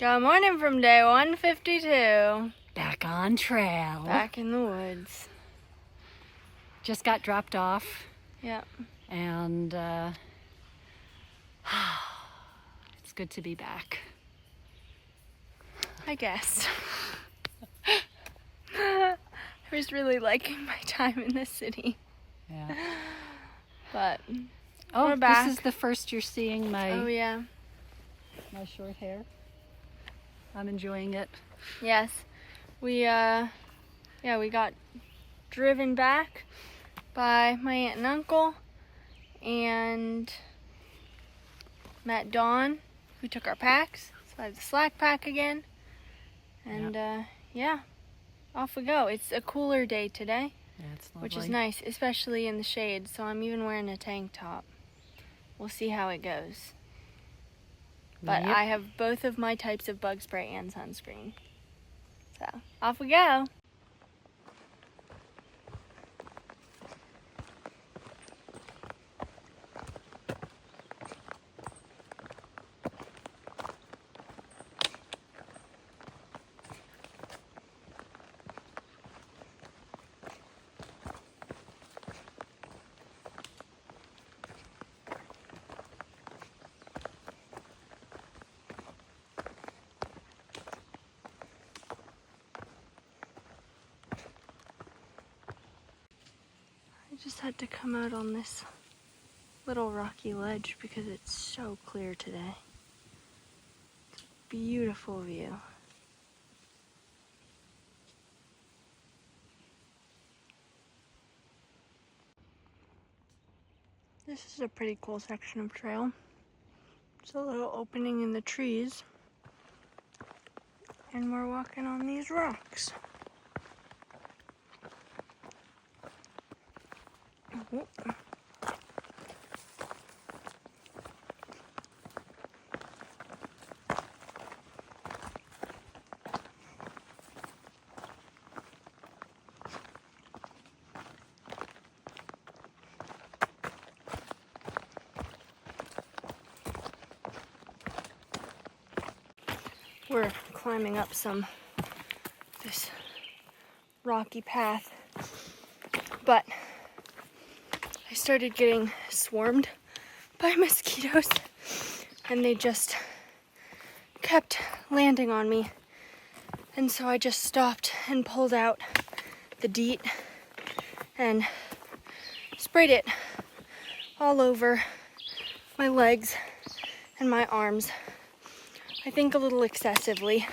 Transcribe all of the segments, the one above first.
Good morning from day 152. Back on trail. Back in the woods. Just got dropped off. Yep. And it's good to be back. I guess. I was really liking my time in the city. Yeah. But oh, we're back. This is the first you're seeing my my short hair. I'm enjoying it. Yes. We got driven back by my aunt and uncle and met Dawn, who took our packs. So I have the slack pack again. And off we go. It's a cooler day today. Yeah, it's lovely. Which is nice, especially in the shade. So I'm even wearing a tank top. We'll see how it goes. But Yep. I have both of my types of bug spray and sunscreen. So off we go. I just had to come out on this little rocky ledge because it's so clear today. It's a beautiful view. This is a pretty cool section of trail. It's a little opening in the trees. And we're walking on these rocks. Whoop. We're climbing up this rocky path, but I started getting swarmed by mosquitoes and they just kept landing on me. And so I just stopped and pulled out the DEET and sprayed it all over my legs and my arms. I think a little excessively,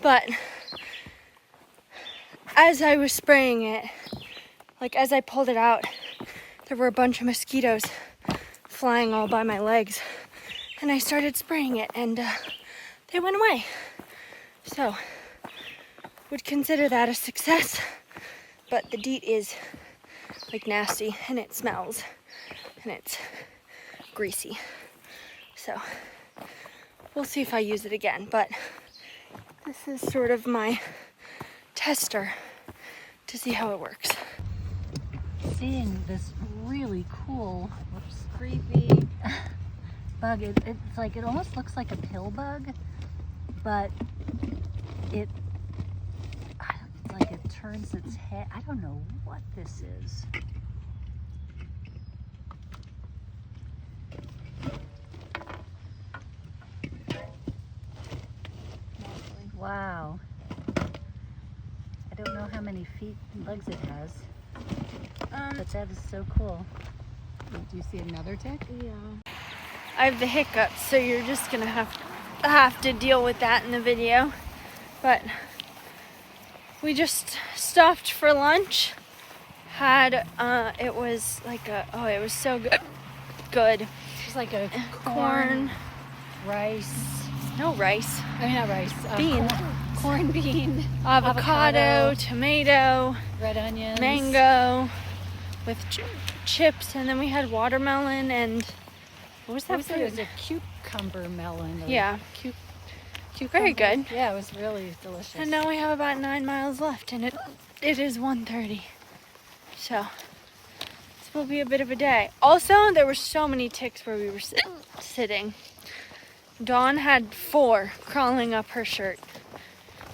but as I was spraying it, like as I pulled it out, there were a bunch of mosquitoes flying all by my legs, and I started spraying it, and they went away. So, would consider that a success, but the DEET is like nasty, and it smells, and it's greasy. So, we'll see if I use it again, but this is sort of my tester to see how it works. Seeing this really cool, Creepy bug, it's like, it almost looks like a pill bug, but it turns its head. I don't know what this is. Wow. I don't know how many feet and legs it has, but that is so cool. Do you see another tick? Yeah. I have the hiccups, so you're just gonna have to deal with that in the video. But we just stopped for lunch. It was like it was so good. Good. It was like a corn, rice. no rice. I mean, not rice. Bean. Corn bean. Avocado, tomato, red onions. mango, with chips, and then we had watermelon and what was that? It was a cucumber melon. Yeah. Cucumber. Very good. Yeah, it was really delicious. And now we have about 9 miles left, and it is 1:30. So this will be a bit of a day. Also, there were so many ticks where we were sitting Dawn had 4 crawling up her shirt.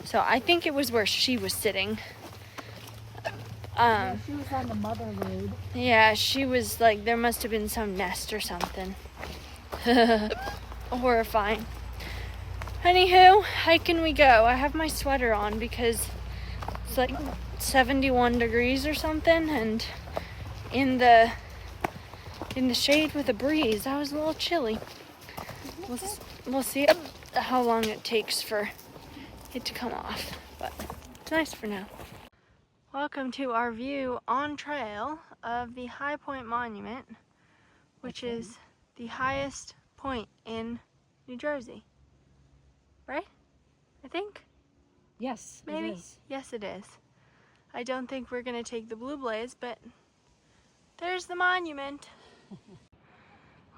So I think it was where she was sitting. Yeah, she was on the mother load. Yeah, she was like, there must have been some nest or something. Horrifying. Anywho, hiking we go. I have my sweater on because it's like 71 degrees or something, and in the shade with a breeze, that was a little chilly. We'll see how long it takes for it to come off, but it's nice for now. Welcome to our view on trail of the High Point Monument, which is the highest point in New Jersey. Right? I think? Yes, Maybe? it is. Yes, it is. I don't think we're going to take the Blue Blaze, but there's the monument. Well,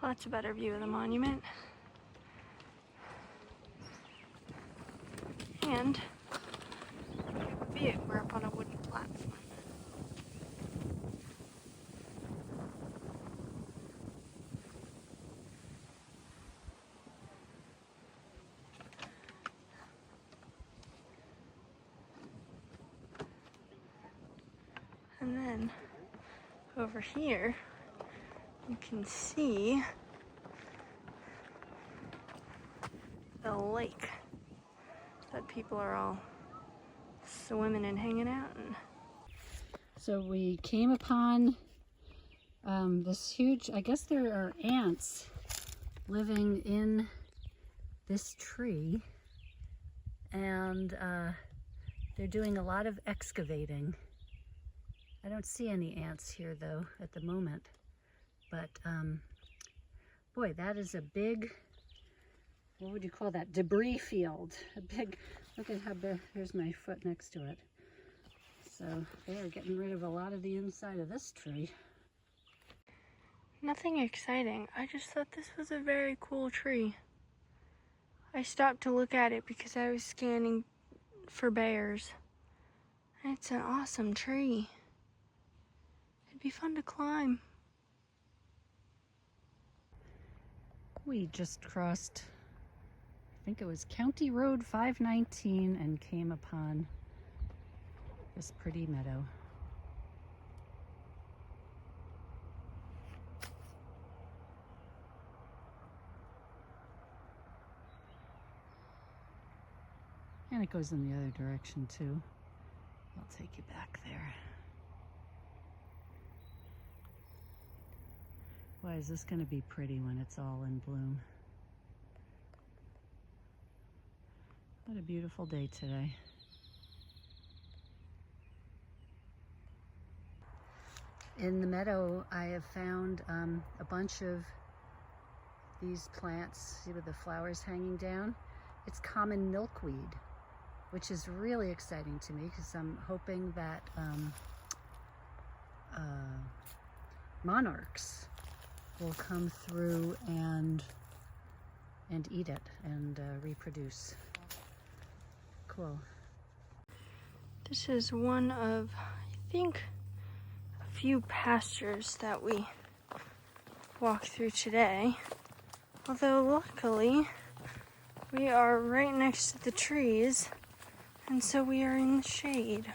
that's a better view of the monument. And view, we're up on a wooden platform. And then over here, you can see the lake that people are all swimming and hanging out in. So we came upon this huge, I guess there are ants living in this tree, and they're doing a lot of excavating. I don't see any ants here though at the moment, but boy, that is a big, what would you call that, debris field. A big, look at how big, here's my foot next to it. So they are getting rid of a lot of the inside of this tree. Nothing exciting. I just thought this was a very cool tree. I stopped to look at it because I was scanning for bears. And it's an awesome tree. It'd be fun to climb. We just crossed, I think it was County Road 519, and came upon this pretty meadow. And it goes in the other direction too. I'll take you back there. Why is this going to be pretty when it's all in bloom? What a beautiful day today. In the meadow, I have found a bunch of these plants. See with the flowers hanging down? It's common milkweed, which is really exciting to me because I'm hoping that monarchs will come through and eat it and reproduce. Cool. This is one of, I think, a few pastures that we walked through today. Although luckily, we are right next to the trees, and so we are in the shade.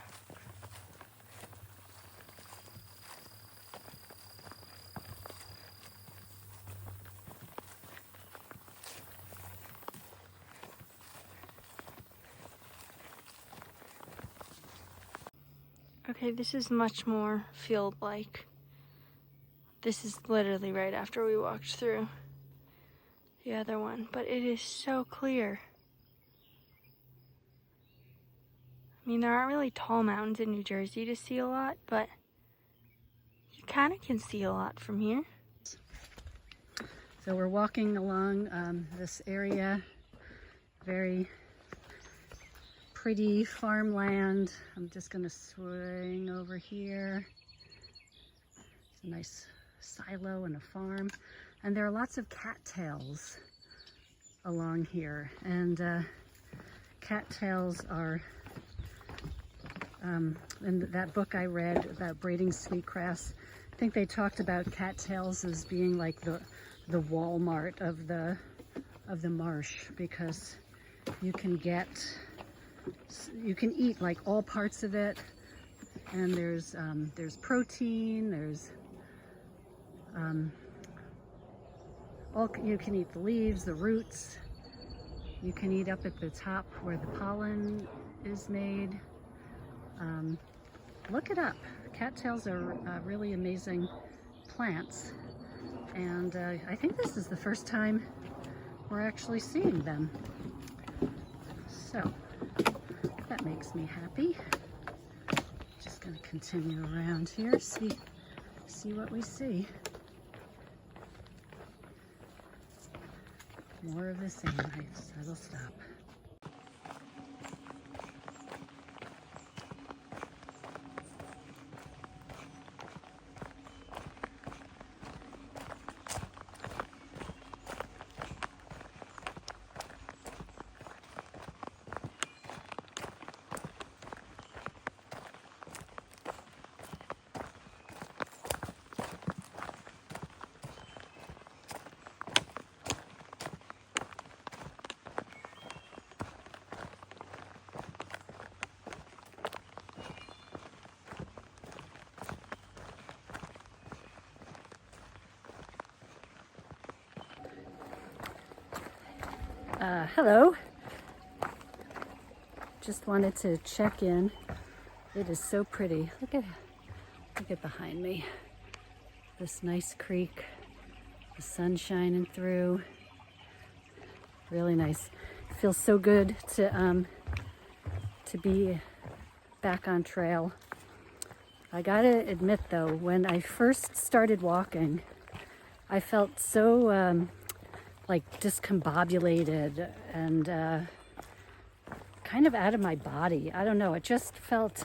Okay, this is much more field-like. This is literally right after we walked through the other one, but it is so clear. I mean, there aren't really tall mountains in New Jersey to see a lot, but you kind of can see a lot from here. So we're walking along this area, very pretty farmland. I'm just going to swing over here. It's a nice silo and a farm. And there are lots of cattails along here. And cattails are, in that book I read about braiding sweetgrass, I think they talked about cattails as being like the Walmart of the of the marsh, because you can eat like all parts of it, and there's protein, there's you can eat the leaves, the roots, you can eat up at the top where the pollen is made. Look it up. Cattails are really amazing plants, and I think this is the first time we're actually seeing them. So that makes me happy. Just gonna continue around here, see what we see. More of the same. I'll stop. Hello. Just wanted to check in. It is so pretty. Look at behind me. This nice creek. The sun shining through. Really nice. It feels so good to be back on trail. I gotta admit though, when I first started walking, I felt so like discombobulated and kind of out of my body. I don't know, it just felt,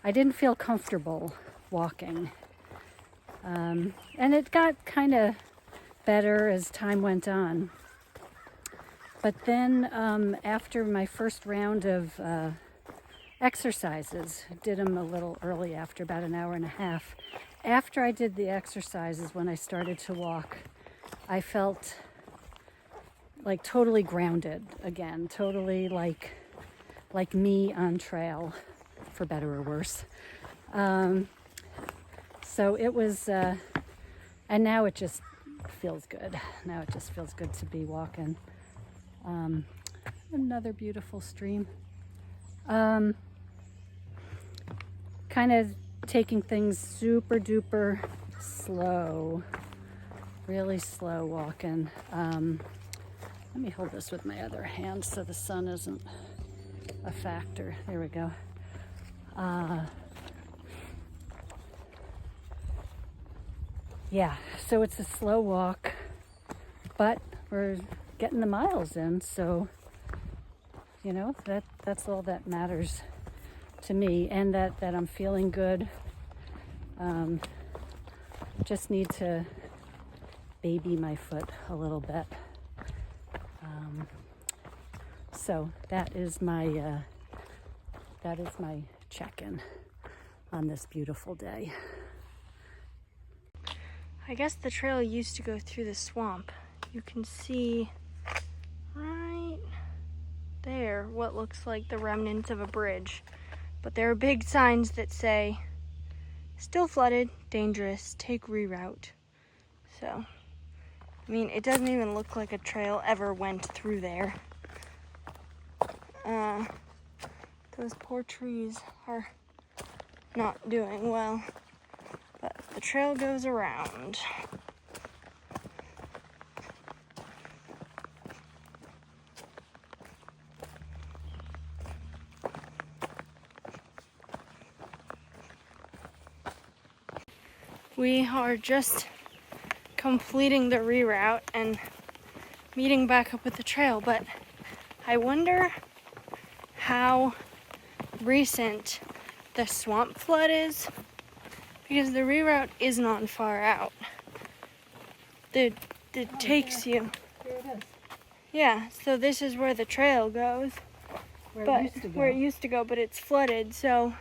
I didn't feel comfortable walking. And it got kind of better as time went on. But then after my first round of exercises, did them a little early after about an hour and a half. After I did the exercises, when I started to walk, I felt like totally grounded again, totally like me on trail, for better or worse. So it was, and now it just feels good. Now it just feels good to be walking. Another beautiful stream. Kind of taking things super duper slow, really slow walking. Let me hold this with my other hand so the sun isn't a factor. There we go. Yeah, so it's a slow walk, but we're getting the miles in, so you know, that's all that matters to me, and that I'm feeling good. Just need to baby my foot a little bit. So that is my check-in on this beautiful day. I guess the trail used to go through the swamp. You can see right there what looks like the remnants of a bridge. But there are big signs that say, still flooded, dangerous, take reroute. So, I mean, it doesn't even look like a trail ever went through there. Those poor trees are not doing well. But the trail goes around. We are just completing the reroute and meeting back up with the trail, but I wonder how recent the swamp flood is, because the reroute isn't on far out. It takes you. Here it is. Yeah, so this is where the trail goes. Where it used to go, but it's flooded, so.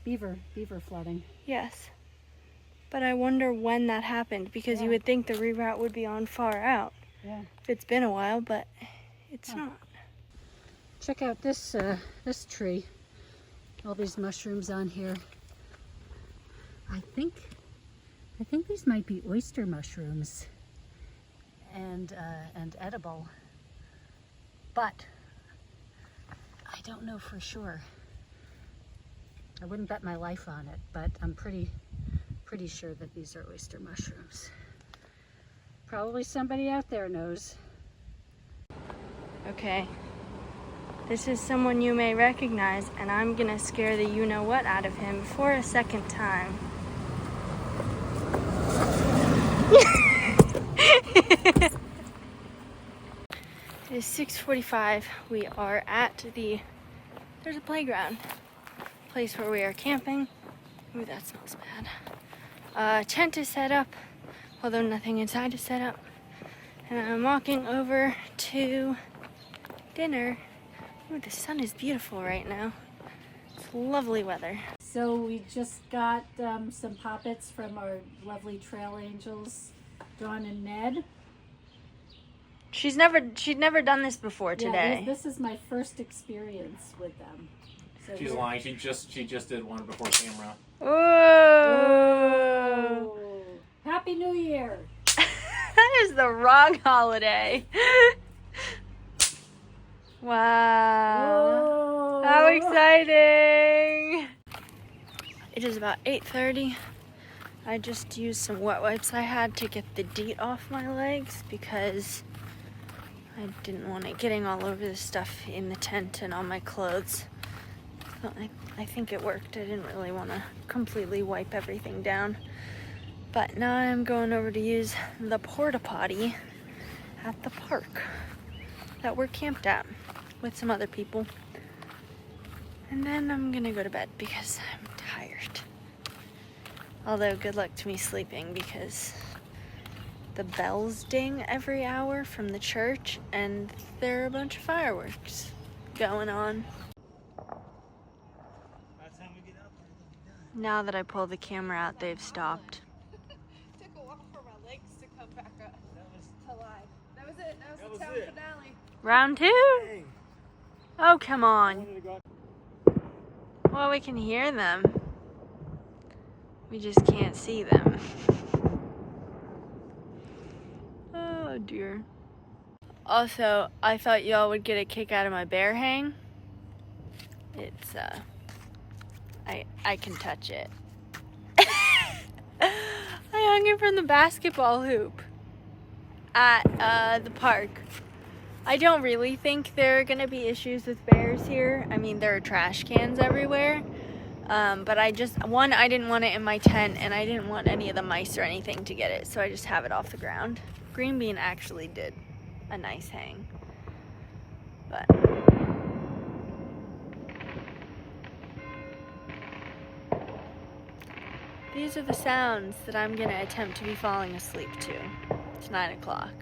Beaver flooding. Yes. But I wonder when that happened, because you would think the reroute would be on far out. Yeah. It's been a while, but it's not. Check out this this tree. All these mushrooms on here. I think these might be oyster mushrooms and edible, but I don't know for sure. I wouldn't bet my life on it, but I'm pretty sure that these are oyster mushrooms. Probably somebody out there knows. Okay. This is someone you may recognize, and I'm gonna scare the you-know-what out of him for a second time. It is 6:45. We are at there's a playground, place where we are camping. Ooh, that smells bad. Tent is set up, although nothing inside is set up. And I'm walking over to dinner. Ooh, the sun is beautiful right now. It's lovely weather. So we just got some poppets from our lovely trail angels, Dawn and Ned. She'd never done this before today. Yeah, this is my first experience with them. So She's lying. She just did one before camera. Whoa! Oh. Happy New Year! That is the wrong holiday. Wow! Whoa. How exciting! It is about 8:30. I just used some wet wipes I had to get the DEET off my legs because I didn't want it getting all over the stuff in the tent and on my clothes. So I think it worked. I didn't really want to completely wipe everything down. But now I'm going over to use the porta potty at the park that we're camped at with some other people. And then I'm gonna go to bed because I'm tired. Although good luck to me sleeping because the bells ding every hour from the church and there are a bunch of fireworks going on. Now that I pull the camera out, they've stopped. Took a while for my legs to come back up to life. That was it. That was the town finale. Round 2? Oh, come on. Well, we can hear them. We just can't see them. Oh, dear. Also, I thought y'all would get a kick out of my bear hang. It's, I can touch it. I hung it from the basketball hoop at the park. I don't really think there are gonna be issues with bears here. I mean, there are trash cans everywhere. But I didn't want it in my tent and I didn't want any of the mice or anything to get it, so I just have it off the ground. Green Bean actually did a nice hang. But these are the sounds that I'm gonna attempt to be falling asleep to. It's 9 o'clock.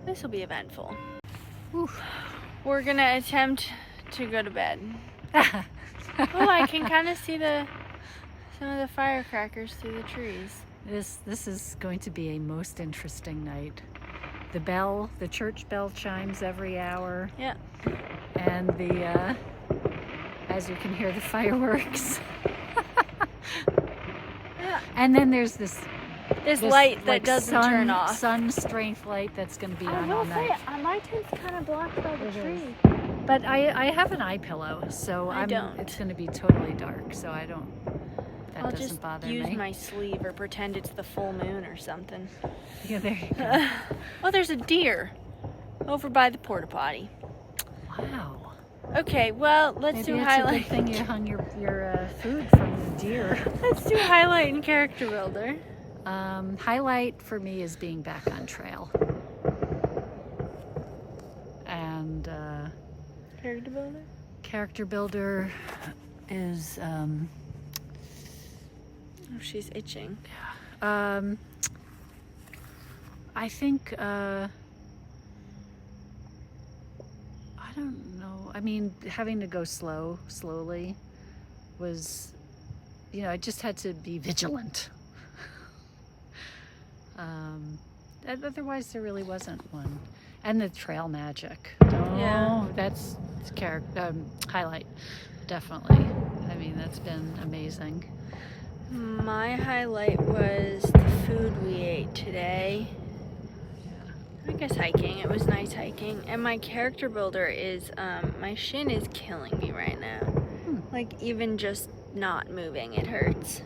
This will be eventful. Oof. We're gonna attempt to go to bed. Oh, I can kind of see some of the firecrackers through the trees. This is going to be a most interesting night. The church bell chimes every hour. Yeah. And as you can hear, the fireworks. Yeah. And then there's this light that doesn't turn off. Sun strength light that's going to be on all night. My tent's kind of blocked by the tree. But I have an eye pillow, so it's going to be totally dark, so that I'll doesn't just bother use me. my sleeve or pretend it's the full moon or something. Yeah, there you go. Oh, there's a deer over by the porta potty. Wow. Okay, well, let's Maybe do it's highlight. a good thing you hung your food from the deer. Let's do highlight and character builder. Highlight for me is being back on trail. And Character builder? character builder is Oh, she's itching. I think I don't know. I mean, having to go slowly was, you know, I just had to be vigilant. Otherwise, there really wasn't one. And the trail magic. Oh, Yeah. that's highlight, definitely. I mean, that's been amazing. My highlight was the food we ate today. I guess hiking. It was nice hiking. And my character builder is, my shin is killing me right now. Like, even just not moving, it hurts.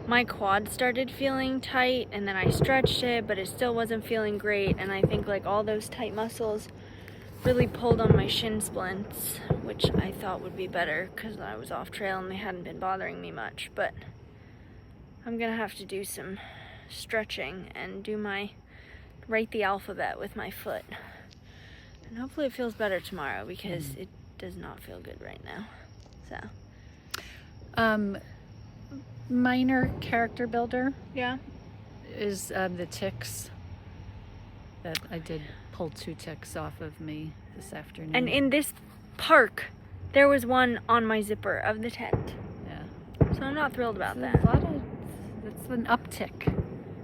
My quad started feeling tight, and then I stretched it, but it still wasn't feeling great. And I think, like, all those tight muscles really pulled on my shin splints, which I thought would be better because I was off trail and they hadn't been bothering me much. But I'm gonna have to do some stretching and do write the alphabet with my foot. And hopefully it feels better tomorrow because it does not feel good right now. So. Minor character builder Yeah. is the ticks. That I did pull 2 ticks off of me this afternoon. And in this park, there was one on my zipper of the tent. Yeah. So I'm not thrilled about It's that. a lot of, it's an uptick.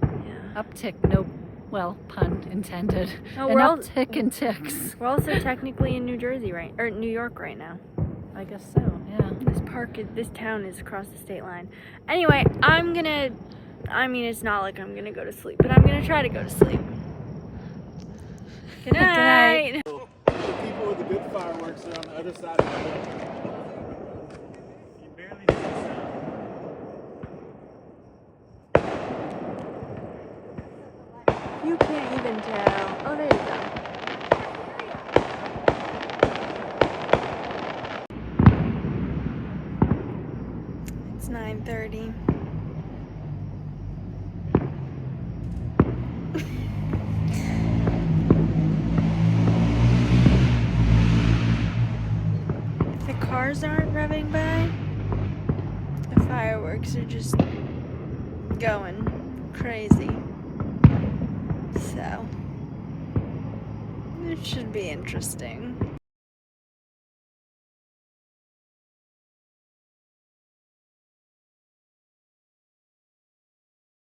Yeah. Uptick, no, well, pun intended. Oh, An we're all- uptick in ticks. We're also technically in New Jersey, right? Or New York right now. I guess so, yeah. This town is across the state line. Anyway, it's not like I'm gonna go to sleep, but I'm gonna try to go to sleep. Good night. The people with the big fireworks are on the other side of the hill. You barely see the sound. You can't even tell. Oh, there you go. It's 9:30. The cars aren't revving by. The fireworks are just going crazy. So, it should be interesting.